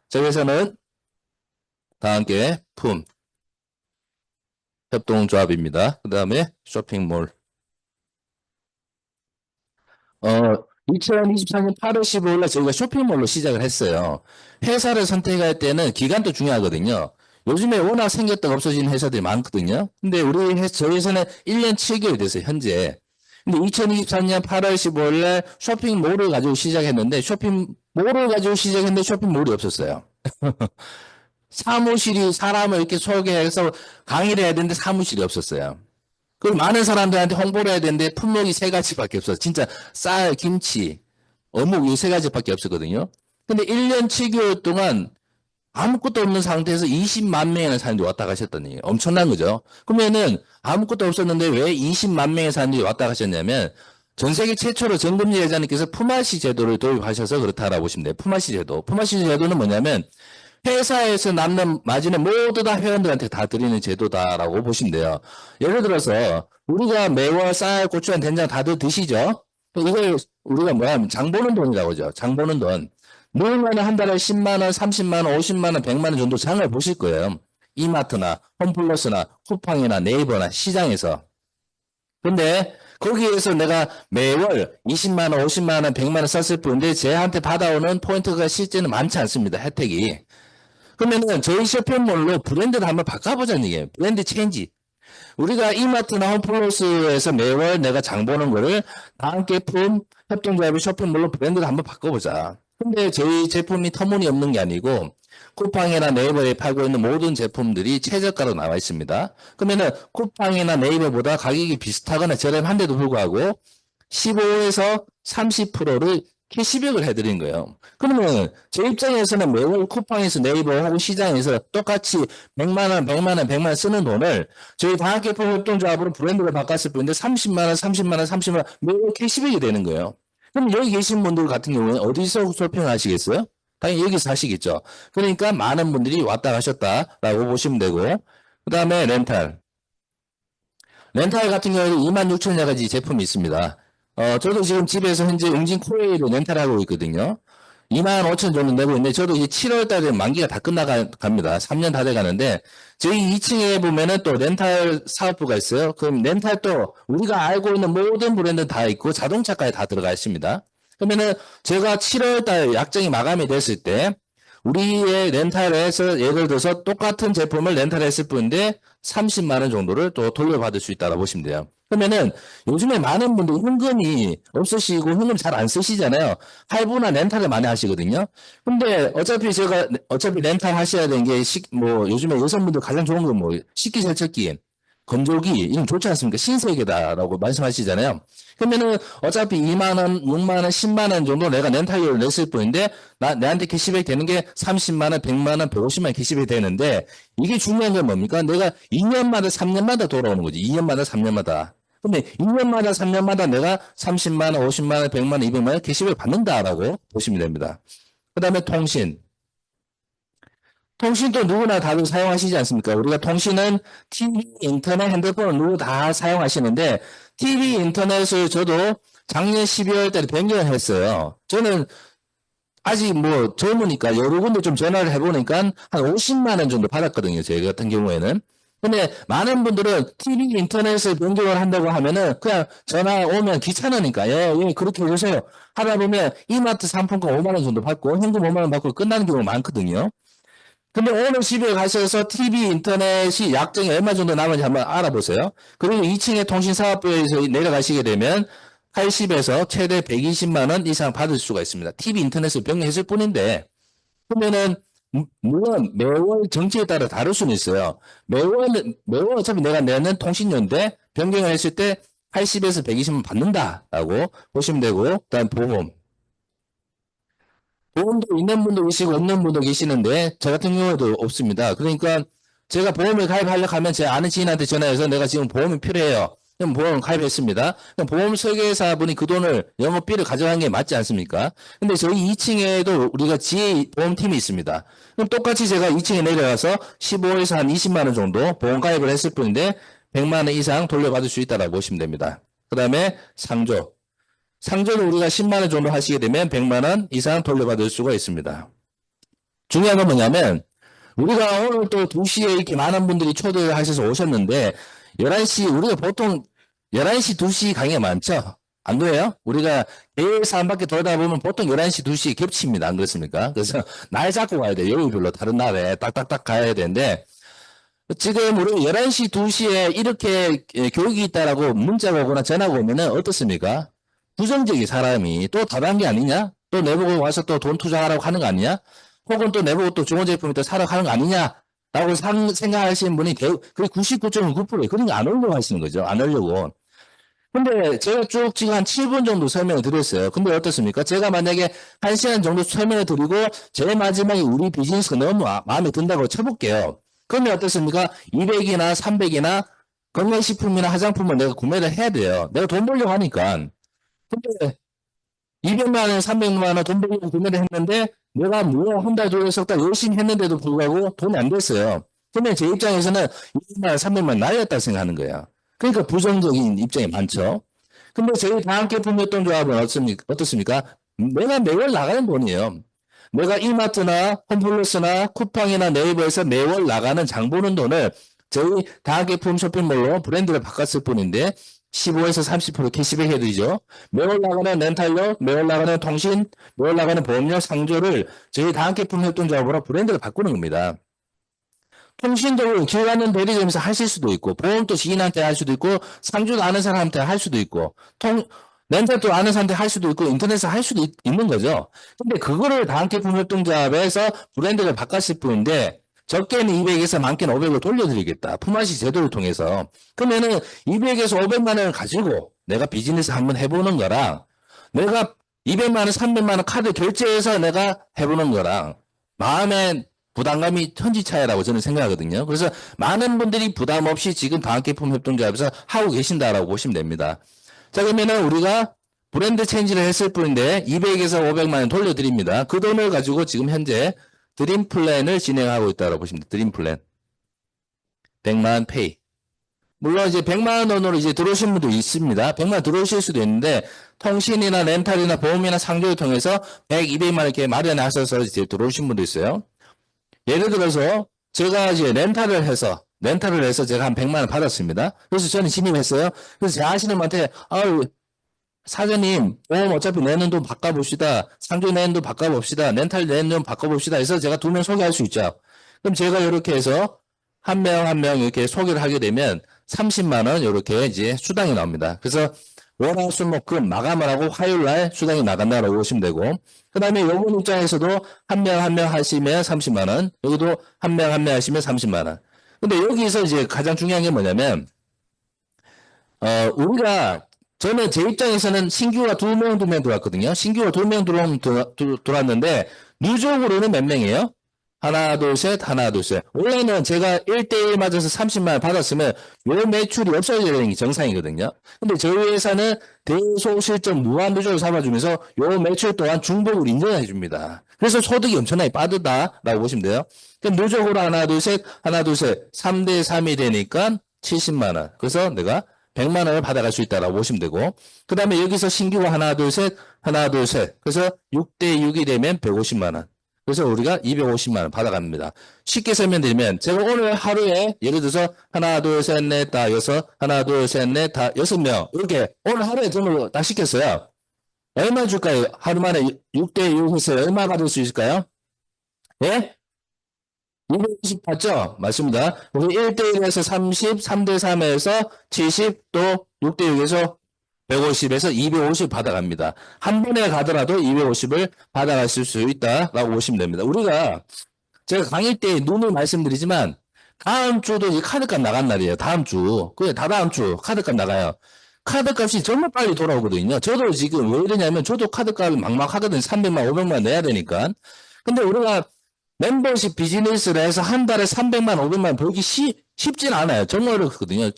저 회사는 다 함께 품, 협동조합입니다. 그 다음에 쇼핑몰. 2024년 8월 15일 날 저희가 쇼핑몰로 시작을 했어요. 회사를 선택할 때는 기간도 중요하거든요. 요즘에 워낙 생겼다가 없어지는 회사들이 많거든요. 근데 저희 회사는 1년 7개월 됐어요, 현재. 근데 2023년 8월 15일 날 쇼핑몰을 가지고 시작했는데, 쇼핑몰을 가지고 시작했는데 쇼핑몰이 없었어요. 사무실이 사람을 이렇게 소개해서 강의를 해야 되는데 사무실이 없었어요. 그리고 많은 사람들한테 홍보를 해야 되는데 품목이 세 가지밖에 없어요. 진짜 쌀, 김치, 어묵 이 세 가지밖에 없었거든요. 근데 1년 7개월 동안 아무것도 없는 상태에서 20만 명이나 사람들이 왔다 가셨더니 엄청난 거죠. 그러면은 아무것도 없었는데 왜 20만 명의 사람들이 왔다 가셨냐면 전 세계 최초로 정금리 회장님께서 품앗이 제도를 도입하셔서 그렇다라고 보시면 돼요. 품앗이 제도. 품앗이 제도는 뭐냐면 회사에서 남는 마진을 모두 다 회원들한테 다 드리는 제도다라고 보시면 돼요. 예를 들어서 우리가 매월 쌀, 고추장, 된장 다들 드시죠? 이걸 우리가 뭐야 하면 장 보는 돈이라고 하죠. 장 보는 돈. 모으면 한 달에 10만 원, 30만 원, 50만 원, 100만 원 정도 장을 보실 거예요. 이마트나 홈플러스나 쿠팡이나 네이버나 시장에서. 근데 거기에서 내가 매월 20만 원, 50만 원, 100만 원 썼을 뿐인데 쟤한테 받아오는 포인트가 실제는 많지 않습니다. 혜택이. 그러면은 저희 쇼핑몰로 브랜드를 한번 바꿔보자는 얘기예요. 브랜드 체인지. 우리가 이마트나 홈플러스에서 매월 내가 장 보는 거를 다 함께 협동조합의 쇼핑몰로 브랜드를 한번 바꿔보자. 근데 저희 제품이 터무니없는 게 아니고 쿠팡이나 네이버에 팔고 있는 모든 제품들이 최저가로 나와 있습니다. 그러면은 쿠팡이나 네이버보다 가격이 비슷하거나 저렴한데도 불구하고 15에서 30%를 캐시백을 해드린 거예요. 그러면 제 입장에서는 매월 쿠팡에서 네이버 혹은 시장에서 똑같이 100만 원, 100만 원, 100만 원 쓰는 돈을 저희 다학개품 협동조합으로 브랜드를 바꿨을 뿐인데 30만 원, 30만 원, 30만 원 매월 캐시백이 되는 거예요. 그럼 여기 계신 분들 같은 경우는 어디서 쇼핑을 하시겠어요? 당연히 여기서 하시겠죠. 그러니까 많은 분들이 왔다 가셨다라고 보시면 되고 그 다음에 렌탈. 렌탈 같은 경우에는 26,000여가지 제품이 있습니다. 저도 지금 집에서 현재 웅진 코웨이로 렌탈하고 있거든요. 25,000 정도 내고 있는데 저도 이제 7월 달에 만기가 다 끝나갑니다. 3년 다 돼가는데 저희 2층에 보면은 또 렌탈 사업부가 있어요. 그럼 렌탈 또 우리가 알고 있는 모든 브랜드 다 있고 자동차까지 다 들어가 있습니다. 그러면은 제가 7월 달 약정이 마감이 됐을 때 우리의 렌탈에서 예를 들어서 똑같은 제품을 렌탈했을 뿐인데 30만 원 정도를 또 돌려받을 수 있다고 보시면 돼요. 그러면은 요즘에 많은 분들이 현금이 없으시고 현금 잘 안 쓰시잖아요. 할부나 렌탈을 많이 하시거든요. 근데 어차피 렌탈 하셔야 되는 게 뭐 요즘에 여성분들 가장 좋은 건 뭐 식기세척기, 건조기 이런 좋지 않습니까? 신세계다라고 말씀하시잖아요. 그러면은 어차피 2만 원, 6만 원, 10만 원 정도 내가 렌탈료를 냈을 뿐인데 내한테 캐시백 되는 게 30만 원, 100만 원, 150만 원 캐시백이 되는데 이게 중요한 건 뭡니까? 내가 2년마다 3년마다 돌아오는 거지. 2년마다 3년마다. 근데 2년마다 3년마다 내가 30만 원, 50만 원, 100만 원, 200만 원 캐시백 받는다라고 보시면 됩니다. 그 다음에 통신. 통신도 누구나 다들 사용하시지 않습니까? 우리가 통신은 TV, 인터넷, 핸드폰을 누구 다 사용하시는데 TV, 인터넷을 저도 작년 12월 달에 변경을 했어요. 저는 아직 뭐 젊으니까 여러 군데 좀 전화를 해보니까 한 50만 원 정도 받았거든요. 제 같은 경우에는. 근데 많은 분들은 TV, 인터넷을 변경을 한다고 하면은 그냥 전화 오면 귀찮으니까 예, 그렇게 해주세요. 하다 보면 이마트 상품권 5만 원 정도 받고 현금 5만 원 받고 끝나는 경우가 많거든요. 근데 오늘 집에 가셔서 TV, 인터넷이 약정이 얼마 정도 남은지 한번 알아보세요. 그리고 2층에 통신사업부에서 내려가시게 되면 80에서 최대 120만 원 이상 받을 수가 있습니다. TV, 인터넷을 병행했을 뿐인데 그러면은 물론 매월 정치에 따라 다를 수는 있어요. 매월 어차피 내가 내는 통신료인데 변경을 했을 때 80에서 120만 원 받는다라고 보시면 되고 그다음 보험. 보험도 있는 분도 계시고 없는 분도 계시는데 저 같은 경우에도 없습니다. 그러니까 제가 보험을 가입하려고 하면 제 아는 지인한테 전화해서 내가 지금 보험이 필요해요. 그럼 보험 가입했습니다. 그럼 보험 설계사분이 그 돈을 영업비를 가져간 게 맞지 않습니까? 근데 저희 2층에도 우리가 지혜 보험팀이 있습니다. 그럼 똑같이 제가 2층에 내려가서 15에서 한 20만 원 정도 보험 가입을 했을 뿐인데 100만 원 이상 돌려받을 수 있다고 보시면 됩니다. 그 다음에 상조. 상조를 우리가 10만 원 정도 하시게 되면 100만 원 이상 돌려받을 수가 있습니다. 중요한 건 뭐냐면, 우리가 오늘 또 2시에 이렇게 많은 분들이 초대하셔서 오셨는데, 11시, 우리가 보통 11시, 2시 강의가 많죠? 안 그래요? 우리가 계획사 한 바퀴 돌다 보면 보통 11시, 2시 겹칩니다. 안 그렇습니까? 그래서 날 잡고 가야 돼요. 요일별로 다른 날에 딱딱딱 가야 되는데, 지금 우리 11시, 2시에 이렇게 교육이 있다라고 문자가 오거나 전화가 오면은 어떻습니까? 부정적인 사람이 또 다른 게 아니냐? 또 내보고 와서 또 돈 투자하라고 하는 거 아니냐? 혹은 또 내보고 또 좋은 제품을 또 사라고 하는 거 아니냐? 라고 생각하시는 분이 거의 99.9%예요. 그러니까 안 오려고 하시는 거죠. 안 오려고. 근데 제가 쭉 지금 한 7분 정도 설명을 드렸어요. 근데 어떻습니까? 제가 만약에 1시간 정도 설명을 드리고 제일 마지막에 우리 비즈니스가 너무 마음에 든다고 쳐볼게요. 그러면 어떻습니까? 200이나 300이나 건강식품이나 화장품을 내가 구매를 해야 돼요. 내가 돈 벌려고 하니까. 근데 200만 원, 300만 원 돈 벌려고 구매를 했는데 내가 뭐 한 달, 두 달, 석 달 열심히 했는데도 불구하고 돈이 안 됐어요. 그러면 제 입장에서는 200만 원, 300만 원 날렸다 생각하는 거예요. 그러니까 부정적인 입장이 많죠. 근데 저희 다함께 품협동조합은 어떻습니까? 내가 매월 나가는 돈이에요. 내가 이마트나 홈플러스나 쿠팡이나 네이버에서 매월 나가는 장 보는 돈을 저희 다학계품 쇼핑몰로 브랜드를 바꿨을 뿐인데 15에서 30% 캐시백 해드리죠. 매월 나가는 렌탈료, 매월 나가는 통신, 매월 나가는 보험료 상조를 저희 다학계품 협동조합으로 브랜드를 바꾸는 겁니다. 통신도 길 가는 대리점에서 하실 수도 있고, 보험도 지인한테 할 수도 있고, 상주도 아는 사람한테 할 수도 있고, 렌탈도 아는 사람한테 할 수도 있고, 인터넷에서 할 수도 있는 거죠. 근데 그거를 다한계품 협동조합에서 브랜드를 바꿨을 뿐인데, 적게는 200에서 많게는 500을 돌려드리겠다. 품앗이 제도를 통해서. 그러면은 200에서 500만 원을 가지고 내가 비즈니스 한번 해보는 거랑, 내가 200만 원, 300만 원 카드 결제해서 내가 해보는 거랑, 마음에 부담감이 천지 차이라고 저는 생각하거든요. 그래서 많은 분들이 부담 없이 지금 다학계품 협동조합에서 하고 계신다라고 보시면 됩니다. 자, 그러면은 우리가 브랜드 체인지를 했을 뿐인데 200에서 500만 원 돌려드립니다. 그 돈을 가지고 지금 현재 드림 플랜을 진행하고 있다고 보시면 됩니다. 드림 플랜. 100만 원 페이. 물론 이제 100만 원으로 이제 들어오신 분도 있습니다. 100만 원 들어오실 수도 있는데 통신이나 렌탈이나 보험이나 상조를 통해서 100, 200만 원 이렇게 마련하셔서 이제 들어오신 분도 있어요. 예를 들어서 제가 이제 렌탈을 해서 제가 한 100만 원 받았습니다. 그래서 저는 진입했어요. 그래서 제 아시는 분한테 아유 사장님 보험 어차피 내는 돈 바꿔봅시다. 상조 내는 돈 바꿔봅시다. 렌탈 내는 돈 바꿔봅시다. 해서 제가 2명 소개할 수 있죠. 그럼 제가 이렇게 해서 한 명 한 명 이렇게 소개를 하게 되면 30만 원 이렇게 이제 수당이 나옵니다. 그래서 월화수목금 마감을 하고 화요일날 수당이 나간다라고 보시면 되고 그 다음에 요번 입장에서도 한 명 한 명 하시면 30만 원 여기도 한 명 한 명 하시면 30만 원 근데 여기서 이제 가장 중요한 게 뭐냐면 우리가 저는 제 입장에서는 신규가 2명 들어왔거든요. 신규가 2명 들어왔는데 누적으로는 몇 명이에요? 하나, 둘, 셋, 하나, 둘, 셋. 원래는 제가 1대1 맞아서 30만 원 받았으면 요 매출이 없어져야 되는 게 정상이거든요. 근데 저희 회사는 대소실적 무한 누적을 삼아주면서 요 매출 또한 중복을 인정해 줍니다. 그래서 소득이 엄청나게 빠르다라고 보시면 돼요. 그럼 누적으로 하나, 둘, 셋, 하나, 둘, 셋, 3대 3이 되니까 70만 원. 그래서 내가 100만 원을 받아갈 수 있다라고 보시면 되고 그 다음에 여기서 신규가 하나, 둘, 셋, 하나, 둘, 셋. 그래서 6대 6이 되면 150만 원. 그래서 우리가 250만 원 받아갑니다. 쉽게 설명드리면 제가 오늘 하루에 예를 들어서 하나 둘 셋 넷 다 여섯 하나 둘 셋 넷 다 6명 이렇게 오늘 하루에 돈을 다 시켰어요. 얼마 줄까요? 하루 만에 6대 6 했어요. 얼마 받을 수 있을까요? 예? 250 받죠? 맞습니다. 우리 1대1에서 30, 3대 3에서 70, 또 6대 6에서 150에서 250 받아갑니다. 한 번에 가더라도 250을 받아가실 수 있다라고 보시면 됩니다. 우리가 제가 강의 때 눈을 말씀드리지만 다음 주도 이 카드값 나간 날이에요. 다음 주. 그래, 다다음 주 카드값 나가요. 카드값이 정말 빨리 돌아오거든요. 저도 지금 왜 이러냐면 저도 카드값이 막막하거든요. 300만, 500만 내야 되니까. 근데 우리가 멤버십 비즈니스를 해서 한 달에 300만, 500만 벌기 쉽진 않아요. 정말 어렵거든요.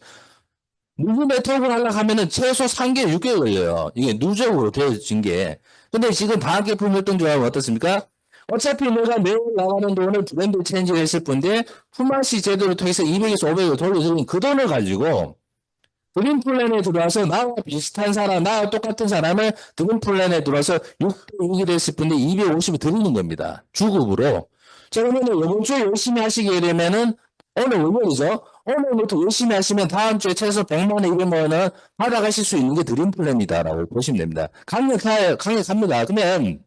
누구 네트워크를 하려고 하면은 최소 3개월, 6개월 걸려요. 이게 누적으로 되어진 게. 근데 지금 방학계품 활동조합은 어떻습니까? 어차피 내가 매월 나가는 돈을 브랜드 체인지를 했을 뿐인데, 품앗이 제도를 통해서 200에서 500을 돌려주는 그 돈을 가지고, 드림 플랜에 들어와서 나와 비슷한 사람, 나와 똑같은 사람을 드림 플랜에 들어와서 6대 6이 됐을 뿐인데 250을 드리는 겁니다. 주급으로. 자, 그러면 이번 주에 열심히 하시게 되면은 오늘 월요일이죠. 오늘부터 열심히 하시면 다음 주에 최소 100만 원, 200만 원은 받아가실 수 있는 게 드림 플랜이다라고 보시면 됩니다. 강력합니다. 그러면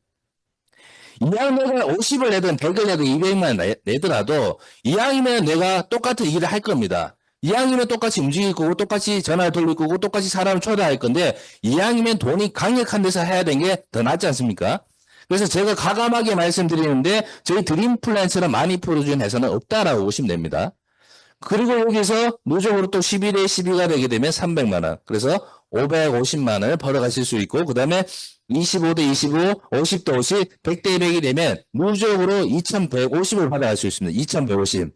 이왕 내가 50을 내든 100을 내든 200만 원 내더라도 이왕이면 내가 똑같은 일을 할 겁니다. 이왕이면 똑같이 움직일 거고 똑같이 전화를 돌릴 거고 똑같이 사람을 초대할 건데 이왕이면 돈이 강력한 데서 해야 되는 게 더 낫지 않습니까? 그래서 제가 과감하게 말씀드리는데 저희 드림 플랜처럼 많이 풀어준 회사는 없다라고 보시면 됩니다. 그리고 여기서 누적으로 또 12대 12가 되게 되면 300만 원. 그래서 550만 원을 벌어가실 수 있고 그다음에 25대 25, 50대 50, 100대 100이 되면 누적으로 2150을 받아갈 수 있습니다. 2150.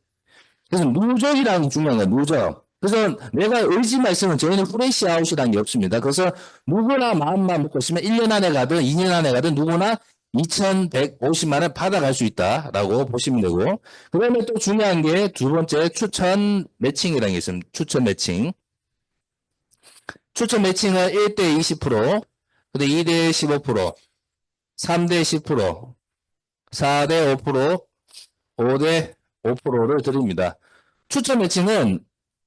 그래서 누적이라는 게 중요한 거예요. 누적. 그래서 내가 의지 말씀은 저희는 프레시 아웃이라는 게 없습니다. 그래서 누구나 마음만 먹고 있으면 1년 안에 가든 2년 안에 가든 누구나 2150만 원 받아갈 수 있다라고 보시면 되고 그 다음에 또 중요한 게 두 번째 추천 매칭이라는 게 있습니다. 추천 매칭. 추천 매칭은 1대 20%, 근데 2대 15%, 3대 10%, 4대 5%, 5대 5%를 드립니다. 추천 매칭은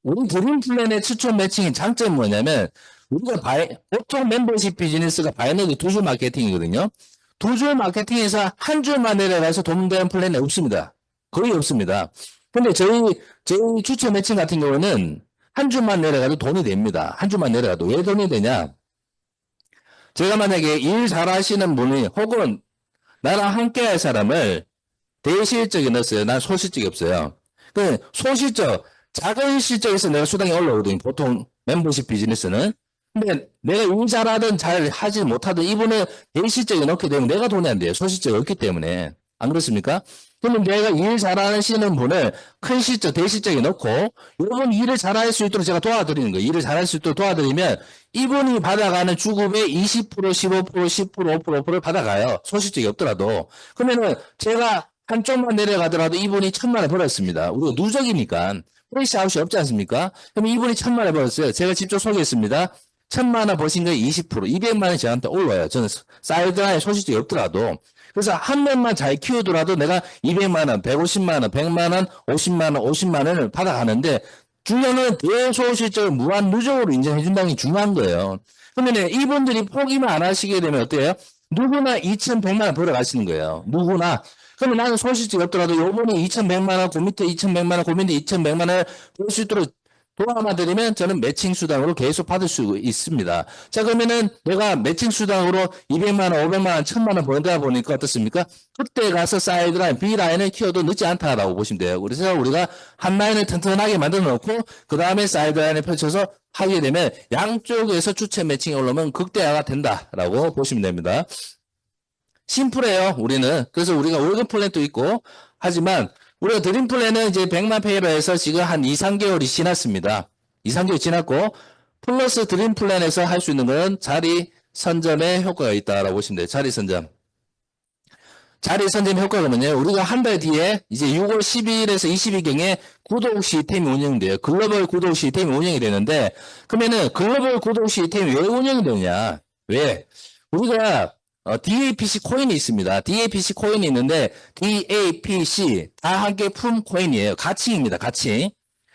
우리 드림 플랜의 추천 매칭의 장점이 뭐냐면 우리가 보통 멤버십 비즈니스가 바이너리 두 줄 마케팅이거든요. 두 줄 마케팅에서 한 줄만 내려가서 돈 되는 플랜이 없습니다. 거의 없습니다. 근데 저희 추천 매칭 같은 경우는 한 줄만 내려가도 돈이 됩니다. 한 줄만 내려가도. 왜 돈이 되냐? 제가 만약에 일 잘하시는 분이 혹은 나랑 함께 할 사람을 대실적에 넣었어요. 난 소실적이 없어요. 그 소실적, 작은 실적에서 내가 수당이 올라오거든요. 보통 멤버십 비즈니스는. 근데 내가 일 잘하든 잘 하지 못하든 이분을 대실적에 넣게 되면 내가 돈이 안 돼요. 소실적이 없기 때문에. 안 그렇습니까? 그러면 내가 일 잘하시는 분을 큰 실적, 대실적에 넣고 이분 일을 잘할 수 있도록 제가 도와드리는 거예요. 일을 잘할 수 있도록 도와드리면 이분이 받아가는 주급의 20%, 15%, 10%, 5%, 5%를 받아가요. 소실적이 없더라도. 그러면은 제가 한쪽만 내려가더라도 이분이 1,000만 원 벌었습니다. 우리가 누적이니까. 프레시 아웃이 없지 않습니까? 그럼 이분이 1,000만 원 벌었어요. 제가 직접 소개했습니다. 1,000만 원 버신 거에 20%, 200만 원이 저한테 올라요. 저는 사이드라인 소실적이 없더라도. 그래서 한 명만 잘 키우더라도 내가 200만 원, 150만 원, 100만 원, 50만 원, 50만 원을 받아가는데 중요한 건 대소실적을 무한 누적으로 인정해 준다는 게 중요한 거예요. 그러면 이분들이 포기만 안 하시게 되면 어때요? 누구나 2,100만 원 벌어가시는 거예요. 누구나. 그러면 나는 소실적이 없더라도 요번에 2,100만 원, 그 밑에 2,100만 원, 그 밑에 2,100만 원을 벌 수 있도록 도와만 드리면 저는 매칭 수당으로 계속 받을 수 있습니다. 자, 그러면은 내가 매칭 수당으로 200만 원, 500만 원, 1,000만 원 벌다 보니까 어떻습니까? 그때 가서 사이드라인, B라인을 키워도 늦지 않다라고 보시면 돼요. 그래서 우리가 한 라인을 튼튼하게 만들어 놓고 그 다음에 사이드라인을 펼쳐서 하게 되면 양쪽에서 주체 매칭이 올라오면 극대화가 된다라고 보시면 됩니다. 심플해요, 우리는. 그래서 우리가 월급 플랜도 있고 하지만 우리가 드림 플랜은 이제 100만 페이로 해서 지금 한 2, 3개월이 지났습니다. 2, 3개월 지났고, 플러스 드림 플랜에서 할 수 있는 건 자리 선점에 효과가 있다라고 보시면 돼요. 자리 선점. 자리 선점 효과가 뭐냐면, 우리가 한 달 뒤에 이제 6월 12일에서 20일경에 구독 시스템이 운영돼요. 글로벌 구독 시스템이 운영이 되는데, 그러면은 글로벌 구독 시스템이 왜 운영이 되냐? 왜? 우리가 DAPC 코인이 있습니다. DAPC 코인이 있는데 DAPC 다 함께 품 코인이에요. 가칭입니다. 가칭.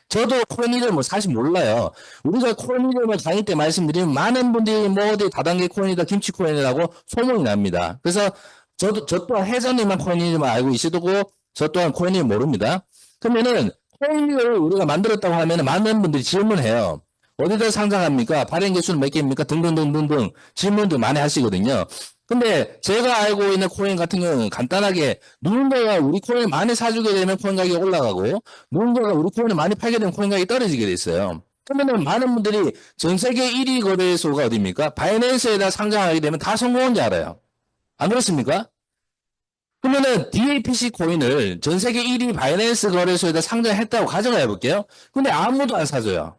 저도 코인 이름을 사실 몰라요. 우리가 코인 이름을 강의 때 말씀드리면 많은 분들이 뭐 어디 다단계 코인이다, 김치 코인이라고 소문이 납니다. 그래서 저 또한 회장님만 코인 이름을 알고 계시고 저 또한 코인 이름 모릅니다. 그러면은 코인을 우리가 만들었다고 하면 많은 분들이 질문해요. 어디다 상장합니까? 발행 개수는 몇 개입니까? 등등등등등 질문도 많이 하시거든요. 근데 제가 알고 있는 코인 같은 경우는 간단하게 누군가가 우리 코인을 많이 사주게 되면 코인 가격이 올라가고 누군가가 우리 코인을 많이 팔게 되면 코인 가격이 떨어지게 돼 있어요. 그러면 많은 분들이 전 세계 1위 거래소가 어디입니까? 바이낸스에다 상장하게 되면 다 성공한 줄 알아요. 안 그렇습니까? 그러면은 DAPC 코인을 전 세계 1위 바이낸스 거래소에다 상장했다고 가정해 볼게요. 근데 아무도 안 사줘요.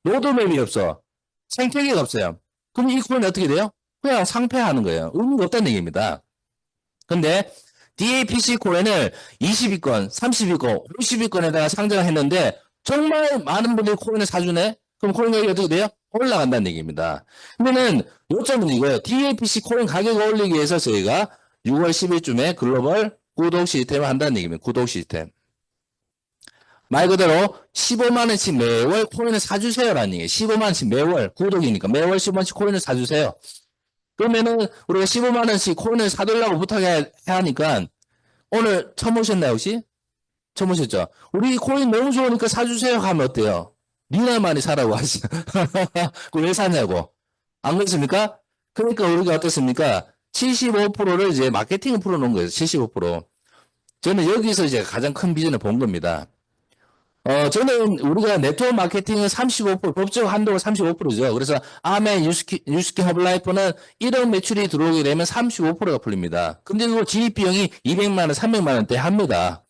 로드맵이 없어. 생태계가 없어요. 그럼 이 코인이 어떻게 돼요? 그냥 상폐하는 거예요. 의미가 없다는 얘기입니다. 근데 DAPC 코인을 20위권, 30위권, 50위권에다가 상장을 했는데 정말 많은 분들이 코인을 사주네? 그럼 코인 가격이 어떻게 돼요? 올라간다는 얘기입니다. 그러면은 요점은 이거예요. DAPC 코인 가격을 올리기 위해서 저희가 6월 10일쯤에 글로벌 구독 시스템을 한다는 얘기입니다. 구독 시스템. 말 그대로 15만 원씩 매월 코인을 사주세요라는 얘기예요. 15만 원씩 매월 구독이니까 매월 15만 원씩 코인을 사주세요. 그러면은 우리가 15만 원씩 코인을 사달라고 부탁해야 하니까 오늘 처음 오셨나요 혹시? 처음 오셨죠? 우리 코인 너무 좋으니까 사주세요 하면 어때요? 니나 많이 사라고 하시. 그왜 사냐고. 안 그렇습니까? 그러니까 우리가 어떻습니까? 75%를 이제 마케팅을 풀어놓은 거예요. 75%. 저는 여기서 이제 가장 큰 비전을 본 겁니다. 저는 우리가 네트워크 마케팅은 35%, 법적 한도가 35%죠. 그래서 아메 유스키 허블라이프는 1억 매출이 들어오게 되면 35%가 풀립니다. 근데 그 진입 비용이 200만 원, 300만 원대 합니다.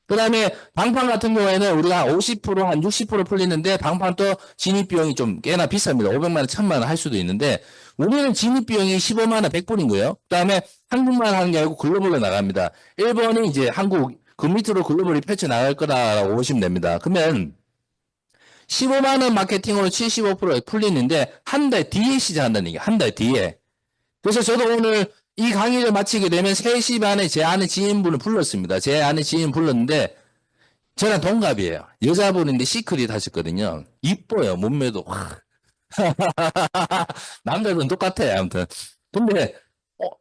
그 다음에 방판 같은 경우에는 우리가 50%, 한 60% 풀리는데 방판도 진입 비용이 좀 꽤나 비쌉니다. 500만 원, 1000만 원 할 수도 있는데 우리는 진입 비용이 15만 원, 100불인 거예요. 그 다음에 한국만 하는 게 아니고 글로벌로 나갑니다. 일본이 이제 한국 그 밑으로 글로벌이 펼쳐나갈 거다라고 보시면 됩니다. 그러면 15만 원 마케팅으로 75% 풀리는데 한 달 뒤에 시작한다는 얘기예요. 한 달 뒤에. 그래서 저도 오늘 이 강의를 마치게 되면 3시 반에 제 아는 지인분을 불렀습니다. 제 아는 지인 불렀는데 저랑 동갑이에요. 여자분인데 시크릿 하셨거든요. 이뻐요. 몸매도. 남자들은 똑같아요. 아무튼. 근데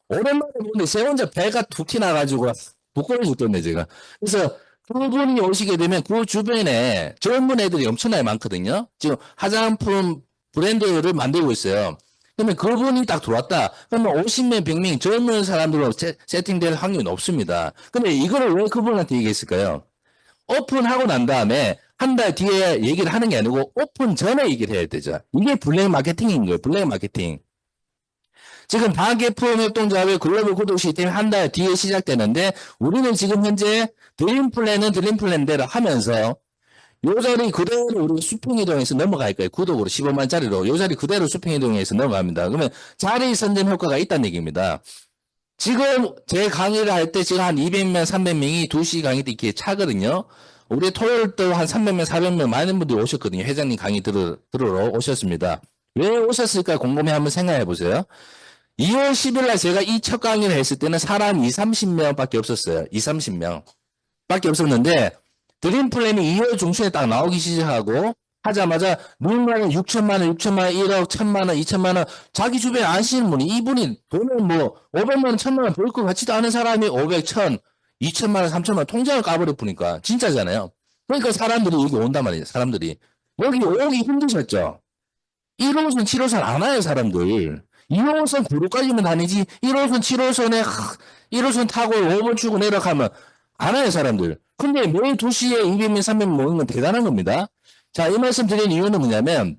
오랜만에 보는데 제 혼자 배가 툭 튀나가지고 부끄러워 죽겠네 제가. 그래서 그분이 오시게 되면 그 주변에 젊은 애들이 엄청나게 많거든요. 지금 화장품 브랜드를 만들고 있어요. 그러면 그분이 딱 들어왔다. 그러면 50명, 100명 젊은 사람들로 세팅될 확률이 높습니다. 근데 이거를 왜 그분한테 얘기했을까요? 오픈하고 난 다음에 한 달 뒤에 얘기를 하는 게 아니고 오픈 전에 얘기를 해야 되죠. 이게 블랙 마케팅인 거예요. 블랙 마케팅. 지금 다개품 협동조합의 글로벌 구독 시스템이 한 달 뒤에 시작되는데 우리는 지금 현재 드림 플랜대로 하면서 요 자리 그대로 우리 수평이동에서 넘어갈 거예요. 구독으로 15만짜리로 요 자리 그대로 수평이동에서 넘어갑니다. 그러면 자리 선점 효과가 있다는 얘기입니다. 지금 제 강의를 할 때 지금 한 200명, 300명이 2시 강의 때 이렇게 차거든요. 우리 토요일도 한 300명, 400명 많은 분들이 오셨거든요. 회장님 강의 들으러 오셨습니다. 왜 오셨을까 궁금해 한번 생각해 보세요. 2월 10일 날 제가 이 첫 강의를 했을 때는 사람 2, 30명 밖에 없었어요. 2, 30명 밖에 없었는데 드림 플랜이 2월 중순에 딱 나오기 시작하고 하자마자 누군가는 6천만 원, 6천만 원, 1억, 1천만 원, 2천만 원 자기 주변에 아시는 분이 이분이 돈을 뭐 500만 원, 1천만 원 벌 것 같지도 않은 사람이 500, 1000, 2천만 원, 3천만 원 통장을 까버려 보니까 진짜잖아요. 그러니까 사람들이 여기 온단 말이에요. 사람들이 여기 오기 힘드셨죠. 1호선, 7호선 안 와요 사람들. 2호선 구로까지는 다니지 1호선, 7호선에 1호선 타고 5번 출구 내려가면 안 와요 사람들. 근데 매일 2시에 200명, 300명 모이는 건 대단한 겁니다. 자, 이 말씀 드린 이유는 뭐냐면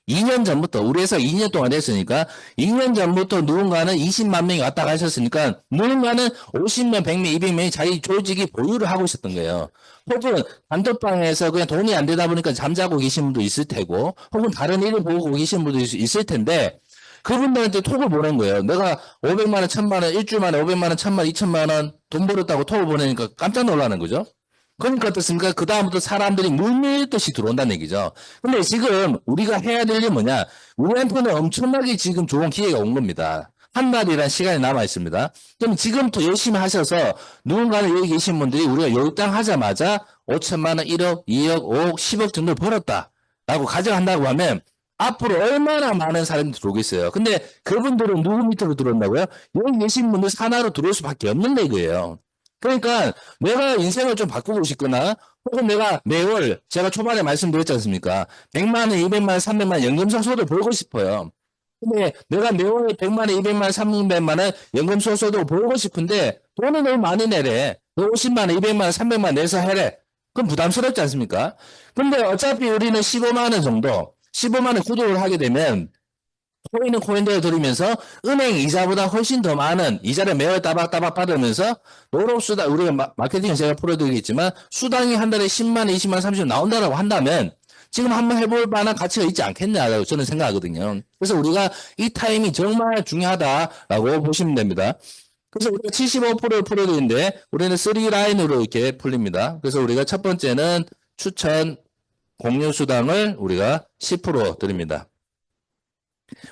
2년 전부터 우리 회사 2년 동안 했으니까 2년 전부터 누군가는 20만 명이 왔다 가셨으니까 누군가는 50명, 100명, 200명이 자기 조직이 보유를 하고 있었던 거예요. 혹은 단톡방에서 그냥 돈이 안 되다 보니까 잠자고 계신 분도 있을 테고 혹은 다른 일을 보고 계신 분도 있을 텐데 그분들한테 톡을 보낸 거예요. 내가 500만 원, 1000만 원, 일주일 만에 500만 원, 1000만 원, 2천만 원 돈 벌었다고 톡을 보내니까 깜짝 놀라는 거죠. 그러니까 어떻습니까? 그 다음부터 사람들이 물밀듯이 들어온다는 얘기죠. 근데 지금 우리가 해야 될 일이 뭐냐? 우리한테는 엄청나게 지금 좋은 기회가 온 겁니다. 한 달이란 시간이 남아 있습니다. 그럼 지금부터 열심히 하셔서 누군가는 여기 계신 분들이 우리가 열당하자마자 5천만 원, 1억, 2억, 5억, 10억 정도를 벌었다라고 가져간다고 하면 앞으로 얼마나 많은 사람이 들어오겠어요. 근데 그분들은 누구 밑으로 들어온다고요? 여기 계신 분들 산하로 들어올 수밖에 없는 얘기예요. 그러니까 내가 인생을 좀 바꾸고 싶거나 혹은 내가 매월 제가 초반에 말씀드렸지 않습니까? 100만 원, 200만 원, 300만 원 연금소득을 벌고 싶어요. 근데 내가 매월 100만 원, 200만 원, 300만 원 연금소득을 벌고 싶은데 돈을 너무 많이 내래. 50만 원, 200만 원, 300만 원 내서 해래. 그럼 부담스럽지 않습니까? 근데 어차피 우리는 15만 원 정도 15만 원 구독을 하게 되면 코인은 코인대로 들으면서 은행 이자보다 훨씬 더 많은 이자를 매월 따박따박 받으면서 노력수당 우리가 마케팅은 제가 풀어드리겠지만 수당이 한 달에 10만 원, 20만 원, 30만 원 나온다라고 한다면 지금 한번 해볼 만한 가치가 있지 않겠냐라고 저는 생각하거든요. 그래서 우리가 이 타임이 정말 중요하다라고 보시면 됩니다. 그래서 우리가 75%를 풀어드리는데 우리는 3라인으로 이렇게 풀립니다. 그래서 우리가 첫 번째는 추천 공유 수당을 우리가 10% 드립니다.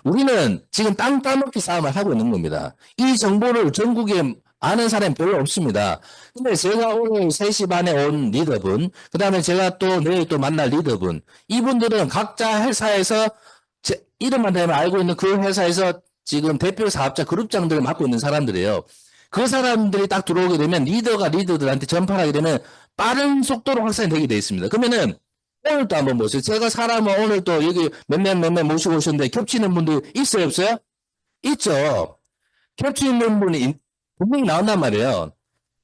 우리는 지금 땅 따먹기 싸움을 하고 있는 겁니다. 이 정보를 전국에 아는 사람이 별로 없습니다. 근데 제가 오늘 3시 반에 온 리더분, 그 다음에 제가 또 내일 또 만날 리더분, 이분들은 각자 회사에서 제 이름만 대면 알고 있는 그 회사에서 지금 대표 사업자 그룹장들을 맡고 있는 사람들이에요. 그 사람들이 딱 들어오게 되면 리더가 리더들한테 전파하게 되면 빠른 속도로 확산이 되게 돼 있습니다. 그러면은 오늘 또 한번 보세요. 제가 사람을 오늘 또 여기 몇몇 모시고 오셨는데 겹치는 분들 있어요, 없어요? 있죠. 겹치는 분이 분명히 나온단 말이에요.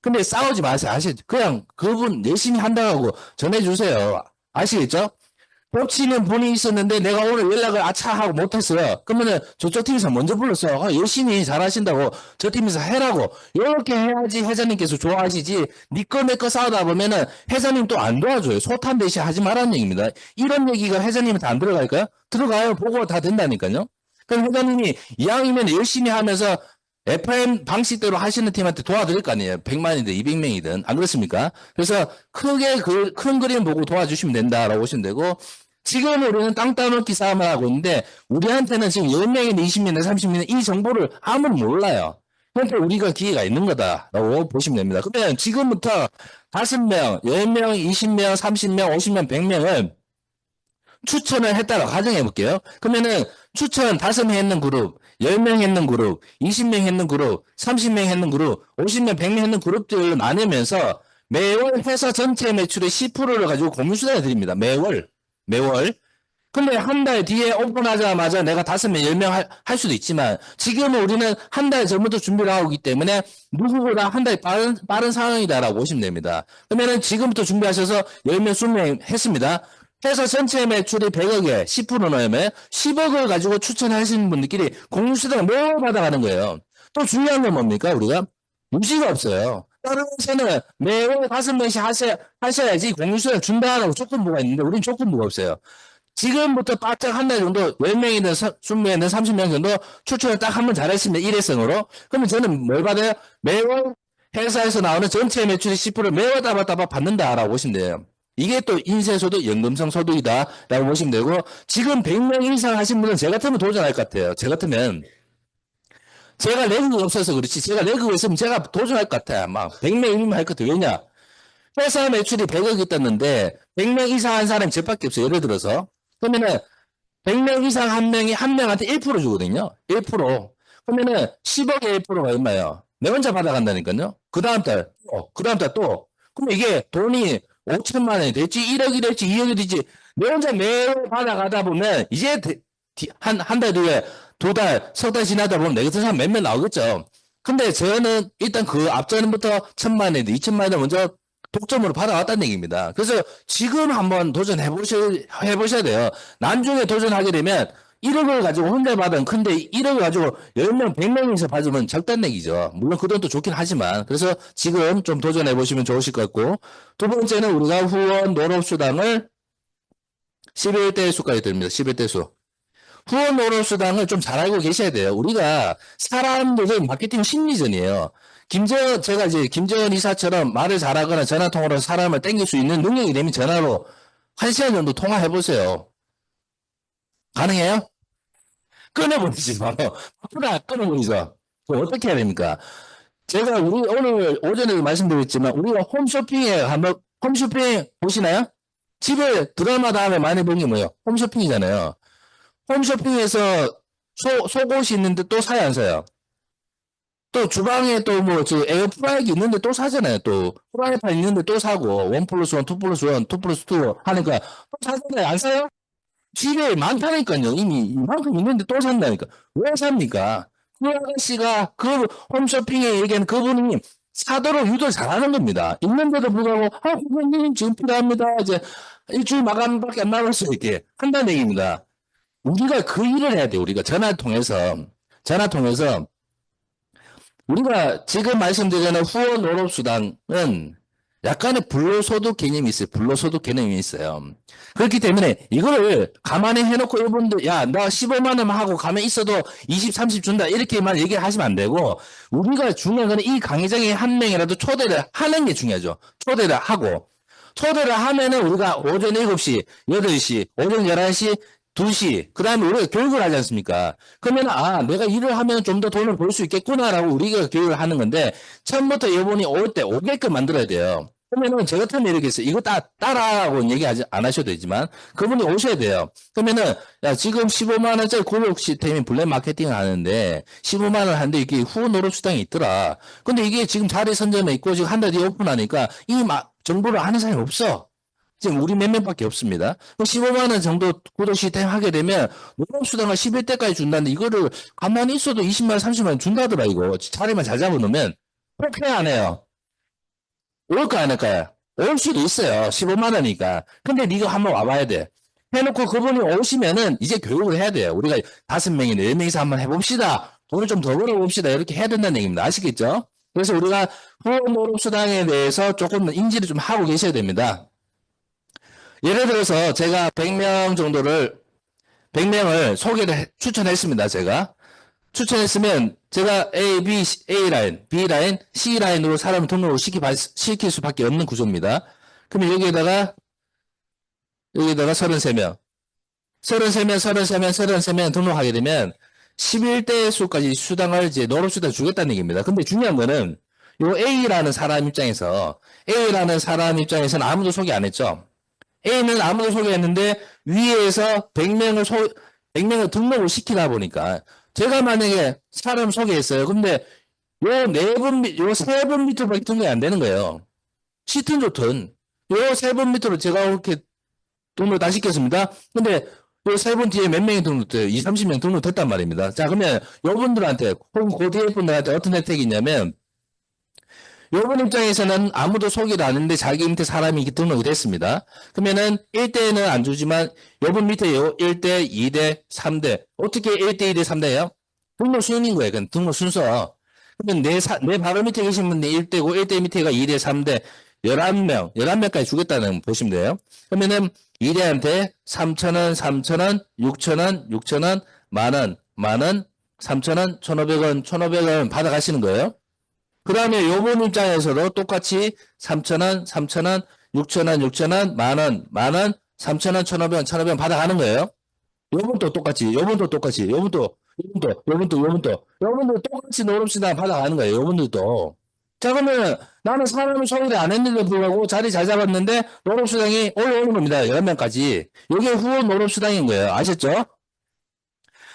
근데 싸우지 마세요. 아시죠? 그냥 그분 열심히 한다고 전해주세요. 아시겠죠? 겹치는 분이 있었는데 내가 오늘 연락을 아차 하고 못했어요. 그러면은 저쪽 팀에서 먼저 불렀어요. 아, 열심히 잘하신다고 저 팀에서 해라고. 이렇게 해야지 회장님께서 좋아하시지. 니꺼 내 거 싸우다 보면은 회장님 또 안 도와줘요. 소탄 대신 하지 말라는 얘기입니다. 이런 얘기가 회장님한테 안 들어갈까요? 들어가요. 보고가 다 된다니까요. 그럼 회장님이 이왕이면 열심히 하면서 FM 방식대로 하시는 팀한테 도와드릴 거 아니에요. 100만이든 200명이든. 안 그렇습니까? 그래서 크게 그 큰 그림 보고 도와주시면 된다라고 보시면 되고, 지금 우리는 땅 따먹기 싸움을 하고 있는데, 우리한테는 지금 10명이든 20명이든 30명이든 이 정보를 아무도 몰라요. 그러니까 우리가 기회가 있는 거다라고 보시면 됩니다. 그러면 지금부터 5명, 10명, 20명, 30명, 50명, 100명을 추천을 했다고 가정해 볼게요. 그러면은 추천 5명 했는 그룹, 10명 했는 그룹, 20명 했는 그룹, 30명 했는 그룹, 50명, 100명 했는 그룹들을 나누면서 매월 회사 전체 매출의 10%를 가지고 공유수당을 드립니다. 매월. 근데 한 달 뒤에 오픈하자마자 내가 5명, 10명 할 수도 있지만 지금은 우리는 한 달 전부터 준비를 하고 있기 때문에 누구보다 한 달 빠른 상황이다라고 보시면 됩니다. 그러면은 지금부터 준비하셔서 10명, 20명 했습니다. 회사 전체 매출이 100억에 10% 넣으면 10억을 가지고 추천하시는 분들끼리 공유수당을 매월 받아가는 거예요. 또 중요한 건 뭡니까? 우리가 무시가 없어요. 다른 회사는 매월 5명씩 하셔야지 공유수당 준다라고 조건부가 있는데 우리는 조건부가 없어요. 지금부터 바짝 한 달 정도 10명이든 20명이든 30명 정도 추천을 딱 한 번 잘했으면 일회성으로 그러면 저는 뭘 받아요? 매월 회사에서 나오는 전체 매출의 10%를 매월 따박따박 받는다라고 보시면 돼요. 이게 또 인세소득, 연금성 소득이다라고 보시면 되고 지금 100명 이상 하신 분은 제 같으면 도전할 것 같아요. 제 같으면 제가 레그가 없어서 그렇지 제가 레그가 있으면 제가 도전할 것 같아요. 막 100명 이면 할 것 같아요. 왜냐? 회사 매출이 100억이 떴는데 100명 이상 한 사람이 저밖에 없어요. 예를 들어서 그러면은 100명 이상 한 명이 한 명한테 1% 주거든요. 1%. 그러면은 10억에 1%가 얼마예요? 내 혼자 받아간다니까요. 그 다음 달, 그 다음 달 또. 그럼 이게 돈이 5천만 원이 될지 1억이 될지 2억이 될지 내 혼자 매월 받아가다 보면 이제 한 달 뒤에 2달, 석 달 지나다 보면 내 같은 사람 몇몇 나오겠죠. 근데 저는 일단 그 앞전부터 1,000만 원이든 2천만 원을 먼저 독점으로 받아왔다는 얘기입니다. 그래서 지금 한번 해보셔야 돼요. 나중에 도전하게 되면 1억을 가지고 혼자 받은 근데 1억을 가지고 10명, 100명에서 받으면 적단 얘기죠. 물론 그 돈도 좋긴 하지만 그래서 지금 좀 도전해 보시면 좋으실 것 같고 두 번째는 우리가 후원 노력수당을 11대 수까지 드립니다. 11대 수. 후원 노력수당을 좀 잘 알고 계셔야 돼요. 우리가 사람들은 마케팅 심리전이에요. 제가 이제 김재원 이사처럼 말을 잘하거나 전화통화로 사람을 땡길 수 있는 능력이 되면 전화로 1시간 정도 통화해보세요. 가능해요? 끊어버리지 마. 끊어버리죠. 그럼 어떻게 해야 됩니까? 제가 오늘 오전에도 말씀드렸지만 우리가 홈쇼핑에 한번 홈쇼핑 보시나요? 집에 드라마 다음에 많이 보는 게 뭐예요? 홈쇼핑이잖아요. 홈쇼핑에서 속옷이 있는데 또 사요, 안 사요? 또 주방에 또 뭐 저 에어프라이기 있는데 또 사잖아요. 또 프라이팬 있는데 또 사고 1 플러스 1, 2 플러스 1, 2 플러스 2 하니까 또 사잖아요. 안 사요? 집에 많다니까요. 이미 이만큼 있는데 또 산다니까. 왜 삽니까? 그 아저씨가 그 홈쇼핑에 얘기하는 그분이 사도록 유도를 잘하는 겁니다. 있는데도 불구하고 아 고객님 지금 필요합니다. 이제 일주일 마감밖에 안 남았어요. 이렇게 한다는 얘기입니다. 우리가 그 일을 해야 돼요. 우리가 전화 통해서 우리가 지금 말씀드리는 후원 노력수당은 약간의 불로소득 개념이 있어요. 불로소득 개념이 있어요. 그렇기 때문에 이거를 가만히 해놓고 이분들 야, 나 15만 원만 하고 가만히 있어도 20, 30 준다 이렇게만 얘기를 하시면 안 되고 우리가 중요한 건 이 강의장에 한 명이라도 초대를 하는 게 중요하죠. 초대를 하면은 우리가 오전 7시, 8시, 오전 11시 2시. 그 다음에 우리가 교육을 하지 않습니까? 그러면, 내가 일을 하면 좀 더 돈을 벌 수 있겠구나라고 우리가 교육을 하는 건데, 처음부터 이분이 올 때 오게끔 만들어야 돼요. 그러면은, 저 같으면 이렇게 했어요. 이거 따라하고 얘기하지, 안 하셔도 되지만, 그분이 오셔야 돼요. 그러면은, 야, 지금 15만원짜리 고급 시스템이 블랙 마케팅 하는데, 15만원 하는데 이게 후원 노릇 수당이 있더라. 근데 이게 지금 자리 선점에 있고, 지금 한 달 뒤에 오픈하니까, 정보를 아는 사람이 없어. 지금 우리 몇 명밖에 없습니다. 15만 원 정도 구독 시스템 하게 되면 노동수당을 11대까지 준다는데 이거를 가만히 있어도 20만 원, 30만 원 준다더라 이거. 자리만 잘 잡아놓으면 그렇게 안 해요. 올까 안 할까요? 올 수도 있어요. 15만 원이니까. 근데 네가 한번 와봐야 돼. 해놓고 그분이 오시면은 이제 교육을 해야 돼요. 우리가 5명이 4명이서 한번 해봅시다. 돈을 좀 더 벌어봅시다. 이렇게 해야 된다는 얘기입니다. 아시겠죠? 그래서 우리가 후원 노동수당에 대해서 조금 인지를 좀 하고 계셔야 됩니다. 예를 들어서 제가 100명을 추천했습니다. 제가. 추천했으면 제가 A, B, A 라인, B 라인, C 라인으로 사람을 등록을 시킬 수밖에 없는 구조입니다. 그러면 여기에다가 33명. 33명 등록하게 되면 11대 수까지 수당을 이제 노릇수당 주겠다는 얘기입니다. 근데 중요한 거는 요 A라는 사람 입장에서는 아무도 소개 안 했죠. A는 아무도 소개했는데 위에서 100명을 등록을 시키다 보니까 제가 만약에 사람 소개했어요. 근데 요 세 분 밑으로밖에 등록이 안 되는 거예요. 시튼 좋든 요 세 분 밑으로 제가 이렇게 등록을 다 시켰습니다. 근데 요 세 분 뒤에 몇 명이 등록돼요? 20, 30명 등록됐단 말입니다. 자, 그러면 요분들한테 혹은 그 뒤에 분들한테 어떤 혜택이 있냐면 요번 입장에서는 아무도 소개를 안 했는데 자기 밑에 사람이 등록이 됐습니다. 그러면은 1대는 안 주지만 요번 밑에 1대, 2대, 3대. 어떻게 1대, 2대, 3대예요? 등록 순인 거예요. 그냥 등록 순서. 그러면 내 바로 밑에 계신 분이 1대고 1대 밑에가 2대, 3대. 11명까지 주겠다는 거 보시면 돼요. 그러면은 2대한테 3,000원, 3,000원, 6,000원, 6,000원, 만원, 3,000원, 1,500원, 1,500원 받아가시는 거예요. 그 다음에 요번 입장에서도 똑같이 3,000원, 3,000원, 6,000원, 6,000원, 만원, 3,000원, 1,500원, 1,500원 받아가는 거예요. 요번도 똑같이 요번도 똑같이 노름수당 받아가는 거예요. 요번들도. 자, 그러면 나는 사람을 소개를 안 했는데 불구하고 자리 잘 잡았는데 노름수당이 올라오는 겁니다. 11명까지. 이게 후원 노름수당인 거예요. 아셨죠?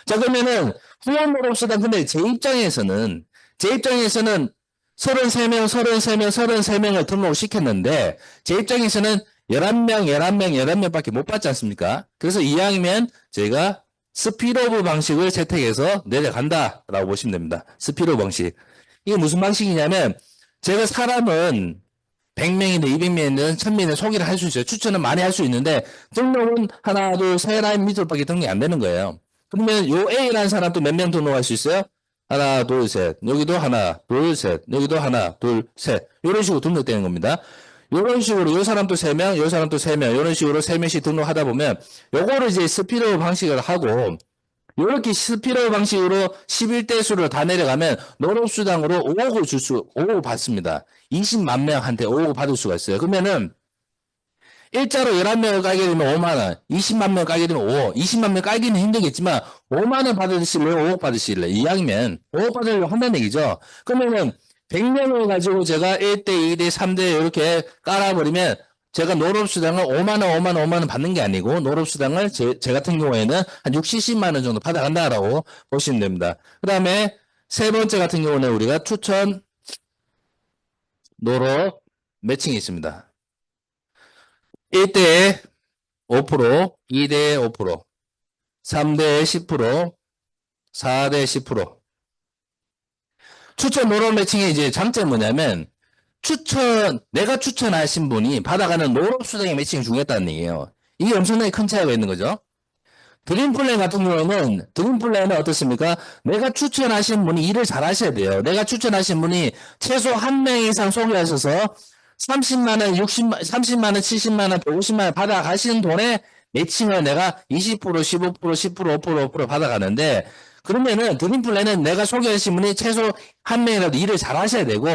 자, 그러면은 후원 노름수당, 근데 제 입장에서는 33명을 등록을 시켰는데, 제 입장에서는 11명밖에 못 받지 않습니까? 그래서 이왕이면 저희가 스피드오브 방식을 채택해서 내려간다라고 보시면 됩니다. 스피드오브 방식. 이게 무슨 방식이냐면, 제가 사람은 100명이든 200명이든 1000명이든 소개를 할 수 있어요. 추천은 많이 할 수 있는데, 등록은 하나, 둘, 세 라인 밑으로밖에 등록이 안 되는 거예요. 그러면 요 A라는 사람 또 몇 명 등록할 수 있어요? 하나, 둘, 셋. 여기도 하나, 둘, 셋. 여기도 하나, 둘, 셋. 이런 식으로 등록되는 겁니다. 이런 식으로 요 사람도 3명, 요 사람도 3명, 이런 식으로 3명씩 등록하다 보면 요거를 이제 스피드 방식을 하고 이렇게 스피드 방식으로 11대 수를 다 내려가면 노동수당으로 5억을 받습니다. 20만 명한테 5억을 받을 수가 있어요. 그러면은 일자로 11명을 깔게 되면 5만원, 20만 명 깔게 되면 5억, 20만 명 깔기는 힘들겠지만 5만원 받으실래요? 5억 받으실래요? 이왕이면 5억 받으려고 한다는 얘기죠. 그러면은 100명을 가지고 제가 1대, 2대, 3대 이렇게 깔아버리면 제가 노름수당을 5만원 받는 게 아니고 노름수당을 제 같은 경우에는 한 60, 70만원 정도 받아간다라고 보시면 됩니다. 그 다음에 세 번째 같은 경우는 우리가 추천 노로 매칭이 있습니다. 1대에 5%, 2대에 5%, 3대에 10%, 4대에 10%. 추천 노로 매칭의 이제 장점이 뭐냐면, 내가 추천하신 분이 받아가는 노로 수당의 매칭이 중요했다는 얘기예요. 이게 엄청나게 큰 차이가 있는 거죠. 드림플랜 같은 경우는, 드림플랜은 어떻습니까? 내가 추천하신 분이 일을 잘 하셔야 돼요. 내가 추천하신 분이 최소 한 명 이상 소개하셔서 30만원, 30만원, 70만원, 150만원 받아가시는 돈에 매칭을 내가 20%, 15%, 10%, 5% 받아가는데, 그러면은 드림플랜은 내가 소개하신 분이 최소 한 명이라도 일을 잘 하셔야 되고,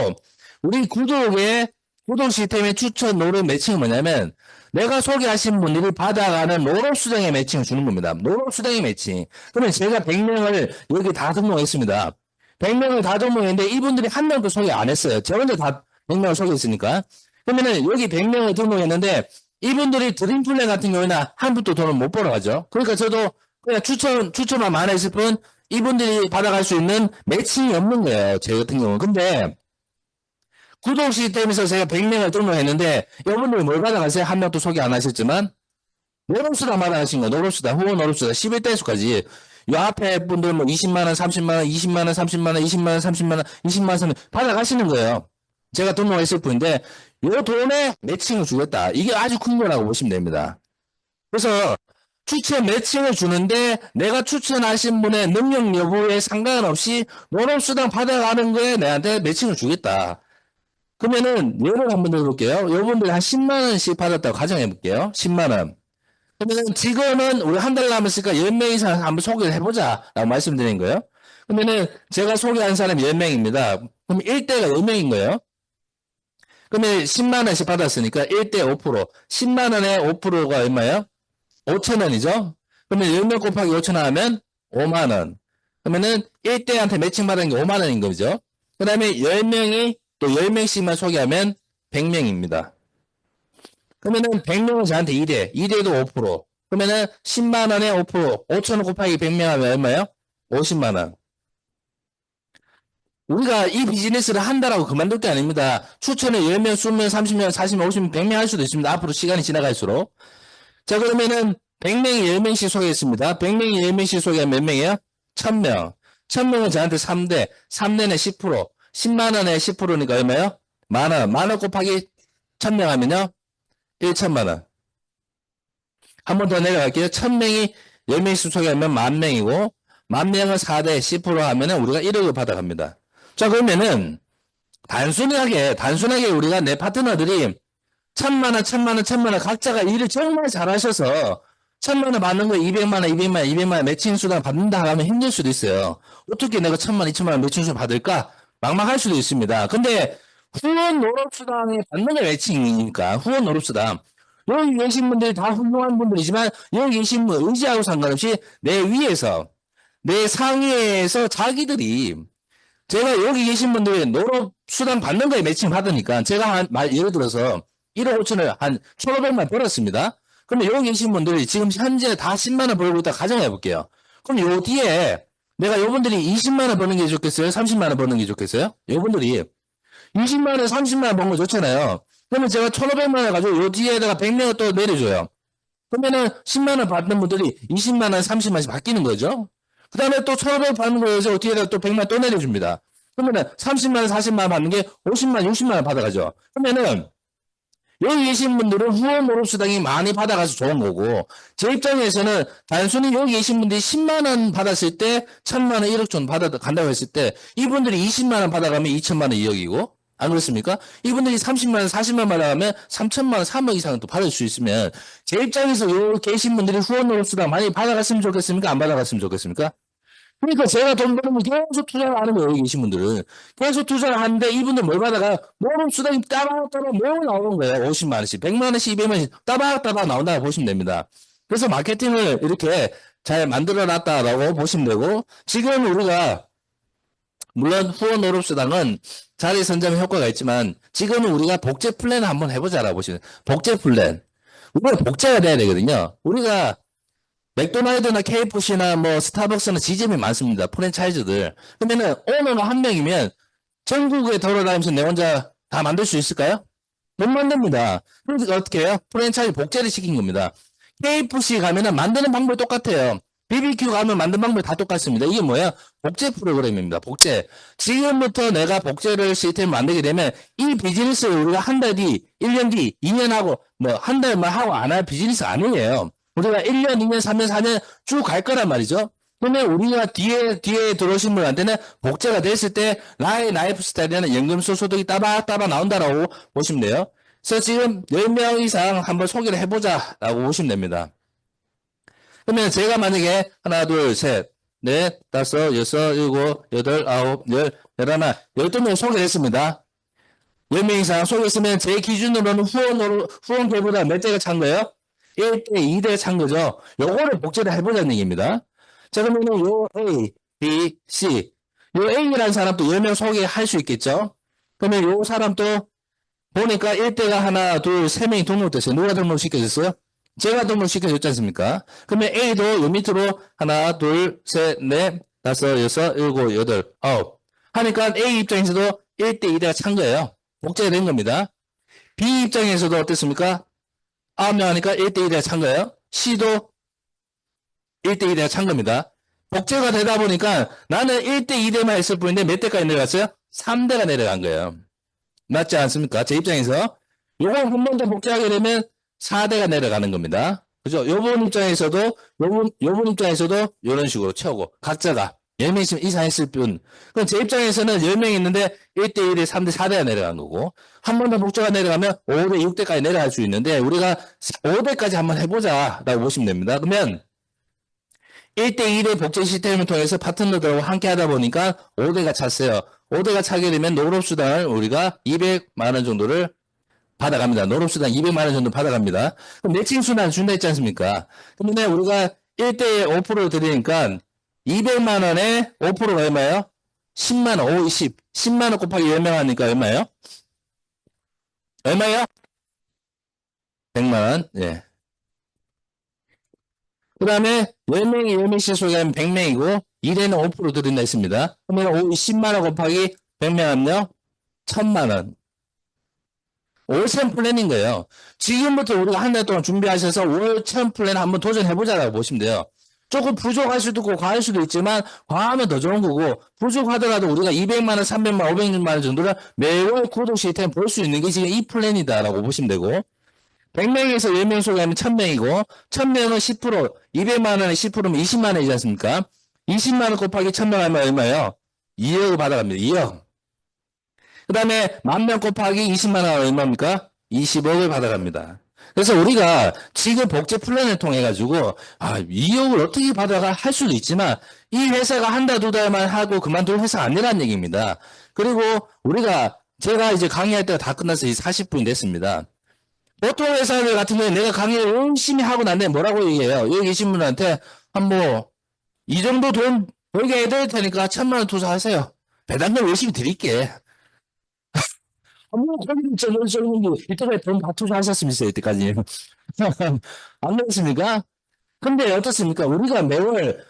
우리 구독에 구독 시스템의 추천 노릇 매칭은 뭐냐면 내가 소개하신 분들이 받아가는 노릇 수당의 매칭을 주는 겁니다. 노릇 수당의 매칭. 그러면 제가 100명을 여기 다 등록했습니다. 100명을 다 등록했는데 이분들이 한 명도 소개 안 했어요. 저 혼자 다 100명을 소개했으니까. 그러면은 여기 100명을 등록했는데 이분들이 드림 플랜 같은 경우에는 한 푼도 돈을 못 벌어가죠. 그러니까 저도 그냥 추천만 많이 했을 뿐 이분들이 받아갈 수 있는 매칭이 없는 거예요. 제 같은 경우는. 근데 구독 시스템에서 제가 100명을 등록했는데 여러분들이 뭘 받아가세요? 한 명도 소개 안 하셨지만 노름수당 받아가신 거예요. 노름수당, 후원 노름수당 11대수까지 요 앞에 분들 뭐 20만원, 30만원, 20만원, 30만원, 20만원, 30만원, 20만원 받아가시는 거예요. 제가 등록했을 뿐인데 요 돈에 매칭을 주겠다. 이게 아주 큰 거라고 보시면 됩니다. 그래서 추천 매칭을 주는데 내가 추천하신 분의 능력 여부에 상관없이 노름수당 받아가는 거에 내한테 매칭을 주겠다. 그러면은 예를 한번 들어볼게요. 여러분들이 한 10만 원씩 받았다고 가정해 볼게요. 10만 원. 그러면은 지금은 우리 한 달 남았으니까 10명 이상 한번 소개를 해보자라고 말씀드린 거예요. 그러면은 제가 소개한 사람이 10명입니다. 그럼 1대가 10명인 거예요. 그러면 10만 원씩 받았으니까 1대 5%. 10만 원에 5%가 얼마예요? 5천 원이죠. 그러면 10명 곱하기 5천 원 하면 5만 원. 그러면은 1대한테 매칭 받은 게 5만 원인 거죠. 그 다음에 10명이 또 10명씩만 소개하면 100명입니다. 그러면은 100명은 저한테 2대, 2대도 5%. 그러면은 10만 원에 5%, 5천 원 곱하기 100명 하면 얼마예요? 50만 원. 우리가 이 비즈니스를 한다라고 그만둘 게 아닙니다. 추천에 10명, 20명, 30명, 40명, 50명, 100명 할 수도 있습니다. 앞으로 시간이 지나갈수록. 자, 그러면은 100명이 10명씩 소개했습니다. 100명이 10명씩 소개하면 몇 명이에요? 1000명. 1000명은 저한테 3대, 3대는 10%. 10만 원에 10%니까 얼마요? 만 원. 만 원 곱하기 1000명 하면요? 1천만 원. 한 번 더 내려갈게요. 1000명이 10명씩 소개하면 만 명이고, 만 명은 4대 10% 하면은 우리가 1억을 받아갑니다. 자, 그러면은, 단순하게 우리가 내 파트너들이 1000만 원, 1000만 원, 1000만 원 각자가 일을 정말 잘하셔서 1000만 원 받는 거 200만 원, 200만 원, 200만 원 매칭 수당 받는다 하면 힘들 수도 있어요. 어떻게 내가 1000만 원, 2000만 원 매칭 수당 받을까? 막막할 수도 있습니다. 근데 후원 노릇수당에 받는 게 매칭이니까 후원 노릇수당. 여기 계신 분들이 다 훌륭한 분들이지만 여기 계신 분 의지하고 상관없이 내 위에서 내 상위에서 자기들이 제가 여기 계신 분들이 노릇수당 받는 거에 매칭 받으니까 제가 예를 들어서 1억 5천을 한 1,500만 벌었습니다. 그러면 여기 계신 분들이 지금 현재 다 10만 원 벌고 있다 가정해 볼게요. 그럼 요 뒤에 내가 요분들이 20만 원 버는 게 좋겠어요? 30만 원 버는 게 좋겠어요? 요분들이 20만 원, 30만 원 버는 거 좋잖아요. 그러면 제가 1,500만 원 가지고 요 뒤에다가 100명을 또 내려줘요. 그러면은 10만 원 받는 분들이 20만 원, 30만 원씩 바뀌는 거죠. 그 다음에 또 1,500 받는 거에서 뒤에다가 또 100만 원 또 내려줍니다. 그러면은 30만 원, 40만 원 받는 게 50만 원, 60만 원 받아가죠. 그러면은 여기 계신 분들은 후원 노릇수당이 많이 받아가서 좋은 거고 제 입장에서는 단순히 여기 계신 분들이 10만 원 받았을 때 1000만 원, 1억 정도 간다고 했을 때 이분들이 20만 원 받아가면 2천만 원, 2억이고 안 그렇습니까? 이분들이 30만 원, 40만 원 받아가면 3천만 원, 3억 이상은 또 받을 수 있으면 제 입장에서 여기 계신 분들이 후원 노릇수당 많이 받아갔으면 좋겠습니까? 안 받아갔으면 좋겠습니까? 그러니까 제가 돈 벌면 계속 투자를 하는 거예요, 여기 계신 분들은. 계속 투자를 하는데 이분들 뭘 받아가? 모금 수당이 따박따박 모금 나오는 거예요. 50만 원씩, 100만 원씩, 200만 원씩 따박따박 나온다고 보시면 됩니다. 그래서 마케팅을 이렇게 잘 만들어 놨다라고 보시면 되고, 지금 우리가, 물론 후원 노름수당은 자리 선점 효과가 있지만, 지금은 우리가 복제 플랜을 한번 해보자라고 보시면, 복제 플랜. 우리가 복제가 돼야 되거든요. 우리가 맥도날드나 KFC나 뭐 스타벅스나 지점이 많습니다. 프랜차이즈들. 그러면은 오너가 한 명이면 전국에 돌아다니면서 내 혼자 다 만들 수 있을까요? 못 만듭니다. 그러니까 어떻게 해요? 프랜차이즈 복제를 시킨 겁니다. KFC 가면은 만드는 방법이 똑같아요. BBQ 가면 만드는 방법이 다 똑같습니다. 이게 뭐야? 복제 프로그램입니다. 복제. 지금부터 내가 복제를 시스템을 만들게 되면 이 비즈니스를 우리가 한 달 뒤, 1년 뒤, 2년 하고 뭐 한 달만 하고 안 할 비즈니스 아니에요. 우리가 1년, 2년, 3년, 4년 쭉 갈 거란 말이죠. 그러면 우리가 뒤에 들어오신 분한테는 복제가 됐을 때 나의 라이프 스타일에는 연금수 소득이 따박따박 나온다라고 보시면 돼요. 그래서 지금 10명 이상 한번 소개를 해보자라고 보시면 됩니다. 그러면 제가 만약에 하나, 둘, 셋, 넷, 다섯, 여섯, 일곱, 여덟, 아홉, 열, 열하나, 12명 소개를 했습니다. 10명 이상 속에 있으면 제 기준으로는 후원 배보다 몇 대가 찬 거예요? 1대, 2대가 찬 거죠. 요거를 복제를 해보자는 얘기입니다. 자, 그러면은 요 A, B, C. 요 A라는 사람도 10명 소개할 수 있겠죠? 그러면 요 사람도 보니까 1대가 하나, 둘, 세 명이 등록됐어요. 누가 등록시켜줬어요? 제가 등록시켜줬지 않습니까? 그러면 A도 요 밑으로 하나, 둘, 셋, 넷, 다섯, 여섯, 일곱, 여덟, 아홉. 하니까 A 입장에서도 1대, 2대가 찬 거예요. 복제가 된 겁니다. B 입장에서도 어땠습니까? 9명 하니까 1대 1에 찬 거예요. C도 1대 1에 찬 겁니다. 복제가 되다 보니까 나는 1대 2대만 했을 뿐인데 몇 대까지 내려갔어요? 3대가 내려간 거예요. 맞지 않습니까? 제 입장에서 요거 한 번 더 복제하게 되면 4대가 내려가는 겁니다. 그죠? 요번 입장에서도 요번 입장에서도 이런 식으로 채우고 각자가 10명 있으면 이상했을 뿐. 그럼 제 입장에서는 10명 있는데 1대 1에 3대 4대가 내려간 거고 한 번 더 복제가 내려가면 5대 6대까지 내려갈 수 있는데 우리가 5대까지 한번 해보자 라고 보시면 됩니다. 그러면 1대 1의 복제 시스템을 통해서 파트너들하고 함께 하다 보니까 5대가 찼어요. 5대가 차게 되면 노급수당을 우리가 200만 원 정도를 받아갑니다. 노급수당 200만 원 정도 받아갑니다. 그럼 매칭 순환 준다 했지 않습니까? 그러면 우리가 1대에 5% 드리니까 200만 원에 5%가 얼마예요? 10만 원, 5, 20. 10만 원 곱하기 10명 하니까 얼마예요? 얼마예요? 100만 원. 예. 그 다음에 10명이 10명씩 소개하면 100명이고 1회는 5% 드린다 했습니다. 그러면 10만 원 곱하기 100명 하면요? 1000만 원. 5천 플랜인 거예요. 지금부터 우리가 한 달 동안 준비하셔서 5천 플랜 한번 도전해보자라고 보시면 돼요. 조금 부족할 수도 있고 과할 수도 있지만 과하면 더 좋은 거고 부족하더라도 우리가 200만 원, 300만 원, 500만 원 정도를 매월 구독 시스템 볼 수 있는 게 지금 이 플랜이다라고 보시면 되고 100명에서 10명 소개하면 1000명이고 1000명은 10%, 200만 원에 10%면 20만 원이지 않습니까? 20만 원 곱하기 1000명 하면 얼마예요? 2억을 받아갑니다. 2억. 그 다음에 10,000명 곱하기 20만 원 얼마입니까? 20억을 받아갑니다. 그래서 우리가 지금 복제 플랜을 통해 가지고 2억을 어떻게 받아가 할 수도 있지만 이 회사가 한 달, 두 달만 하고 그만둘 회사 아니라는 얘기입니다. 그리고 우리가 제가 이제 강의할 때가 다 끝나서 40분이 됐습니다. 보통 회사들 같은 경우에 내가 강의를 열심히 하고 난데 뭐라고 얘기해요? 여기 계신 분한테 이 정도 돈 벌게 해드릴 테니까 1,000만 원 투자하세요. 배당금 열심히 드릴게. 거기는 이때까지 돈 다 투자하셨습니까? 이때까지. 안 그렇습니까? 근데 어떻습니까? 우리가 매월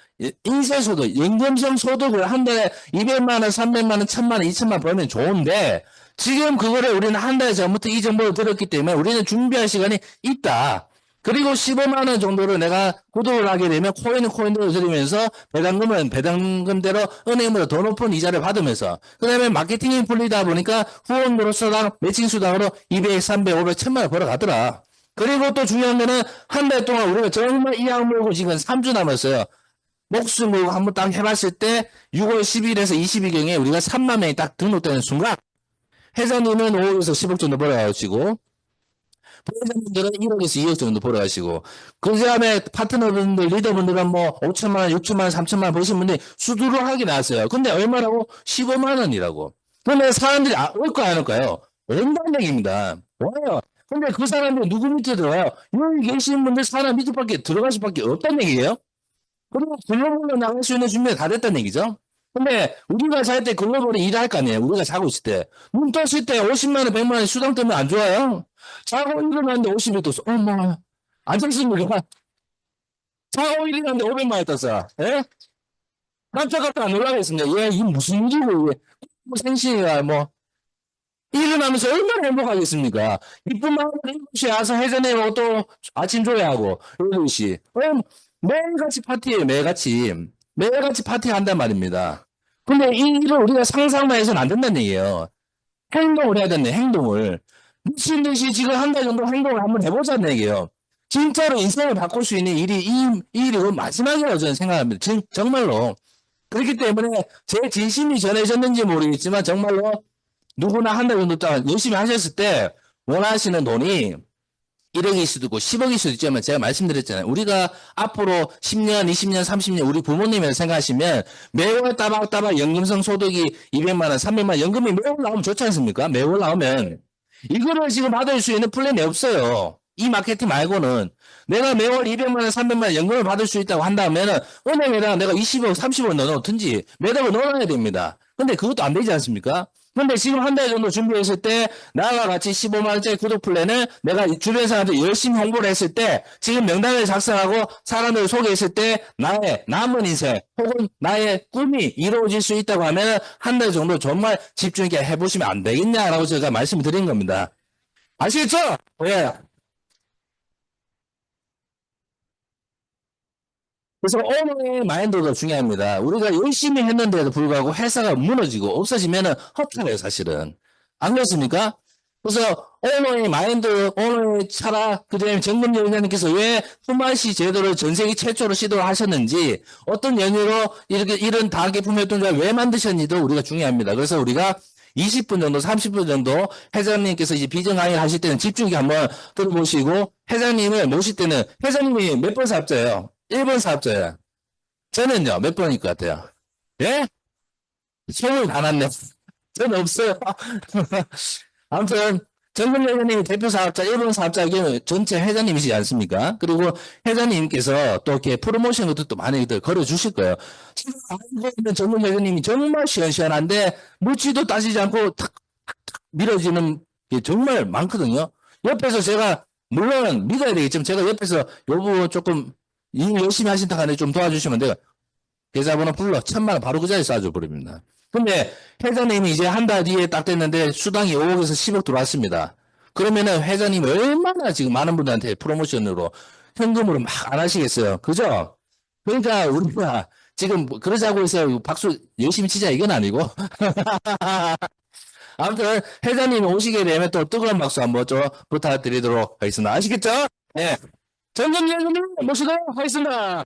인쇄소득, 연금성 소득을 한 달에 200만 원, 300만 원, 1,000만 원, 2,000만 원 벌면 좋은데 지금 그거를 우리는 한 달 전부터 이 정보를 들었기 때문에 우리는 준비할 시간이 있다. 그리고 15만 원 정도를 내가 구독을 하게 되면 코인대로 들이면서 배당금은 배당금대로 은행으로 더 높은 이자를 받으면서 그 다음에 마케팅이 풀리다 보니까 후원으로서당 매칭 수당으로 200, 300, 500, 1000만 원 벌어가더라. 그리고 또 중요한 거는 한 달 동안 우리가 정말 이 악물고 지금 3주 남았어요. 목숨 걸고 한번 딱 해봤을 때 6월 10일에서 20일경에 우리가 3만 명이 딱 등록되는 순간 회장님은 5억에서 10억 정도 벌어가시고 부회장님들은 1억에서 2억 정도 벌어가시고 그 다음에 파트너분들 리더분들은 뭐 5천만 원, 6천만 원, 3천만 원 버신 분들이 수두룩하게 나왔어요. 근데 얼마라고? 15만 원이라고. 그러면 사람들이 올까요 안 올까요? 온다는 얘기입니다. 와요. 근데 그 사람들이 누구 밑에 들어가요? 여기 계신 분들 사람 밑에밖에 들어갈 수밖에 없다는 얘기예요. 그리고 글로벌로 나갈 수 있는 준비가 다 됐다는 얘기죠. 근데 우리가 잘 때 글로벌이 일할 거 아니에요. 우리가 자고 있을 때. 눈 떴을 때 50만 원, 100만 원 수당 뜨면 안 좋아요? 자고 일어났는데 50이 떴어. 어머, 안 떴습니까? 자고 일어났는데 500만 원 떴어. 예? 깜짝깜짝 놀라겠습니다. 예, 이게 무슨 일이고, 이게. 뭐 생신이야, 뭐. 일어나면서 얼마나 행복하겠습니까? 이쁜 마음으로 7시에 와서 회전해고 또 아침 조회하고, 8시. 매일같이 파티예요, 매일같이. 매일같이 파티한단 말입니다. 근데 이 일을 우리가 상상만 해서는 안 된다는 얘기예요. 행동을 해야 된다, 행동을. 미친 듯이 지금 한 달 정도 행동을 한번 해보자는 얘기예요. 진짜로 인생을 바꿀 수 있는 일이, 이 일이 마지막이라고 저는 생각합니다. 정말로. 그렇기 때문에 제 진심이 전해졌는지 모르겠지만 정말로 누구나 한 달 정도 동안 열심히 하셨을 때 원하시는 돈이 1억일 수도 있고 10억일 수도 있지만 제가 말씀드렸잖아요. 우리가 앞으로 10년, 20년, 30년 우리 부모님을 생각하시면 매월 따박따박 연금성 소득이 200만 원, 300만 원 연금이 매월 나오면 좋지 않습니까? 매월 나오면 이거를 지금 받을 수 있는 플랜이 없어요. 이 마케팅 말고는 내가 매월 200만 원, 300만 원 연금을 받을 수 있다고 한다면은 은행에다가 내가 20억, 30억 넣어놓든지 매달을 넣어놔야 됩니다. 근데 그것도 안 되지 않습니까? 근데 지금 한 달 정도 준비했을 때 나와 같이 15만 원짜리 구독 플랜을 내가 주변 사람들 열심히 홍보를 했을 때 지금 명단을 작성하고 사람들을 소개했을 때 나의 남은 인생 혹은 나의 꿈이 이루어질 수 있다고 하면 한 달 정도 정말 집중 있게 해보시면 안 되겠냐라고 제가 말씀을 드린 겁니다. 아시겠죠? 예. 그래서 오너의 마인드가 중요합니다. 우리가 열심히 했는데도 불구하고 회사가 무너지고 없어지면은 허탈해요, 사실은. 안 그렇습니까? 그래서 오너의 마인드, 오너의 철학, 그다음에 정근재 회장님께서 왜 품앗이 제도를 전 세계 최초로 시도를 하셨는지, 어떤 연유로 이렇게 이런 다계품 협동조합을 왜 만드셨는지도 우리가 중요합니다. 그래서 우리가 20분 정도, 30분 정도 회장님께서 이제 비전 강의를 하실 때는 집중 있게 한번 들어보시고, 회장님을 모실 때는 회장님이 몇 번 사업자예요? 1번 사업자예요. 저는요, 몇 번일 것 같아요? 예? 소문이 다 났네. 저는 없어요. 아무튼, 정근 회장님이 대표 사업자, 1번 사업자 경우 전체 회장님이시지 않습니까? 그리고 회장님께서 또 이렇게 프로모션 것도 또 많이들 걸어주실 거예요. 지금 알고 있는 정근 회장님이 정말 시원시원한데, 묻지도 따지지 않고 탁 밀어지는 게 정말 많거든요. 옆에서 제가, 물론 믿어야 되겠지만, 제가 옆에서 요 부분 조금 일 열심히 하신다 하는데 좀 도와주시면 내가 계좌번호 불러 1,000만 원 바로 그 자리에 쏴줘 버립니다. 근데 회장님이 이제 한 달 뒤에 딱 됐는데 수당이 5억에서 10억 들어왔습니다. 그러면은 회장님이 얼마나 지금 많은 분들한테 프로모션으로 현금으로 막 안 하시겠어요. 그죠? 그러니까 우리가 지금 뭐 그러자고 해서 박수 열심히 치자 이건 아니고 아무튼 회장님이 오시게 되면 또 뜨거운 박수 한번 좀 부탁드리도록 하겠습니다. 아시겠죠? 네. 전금 회장님 모시도록 하겠습니다.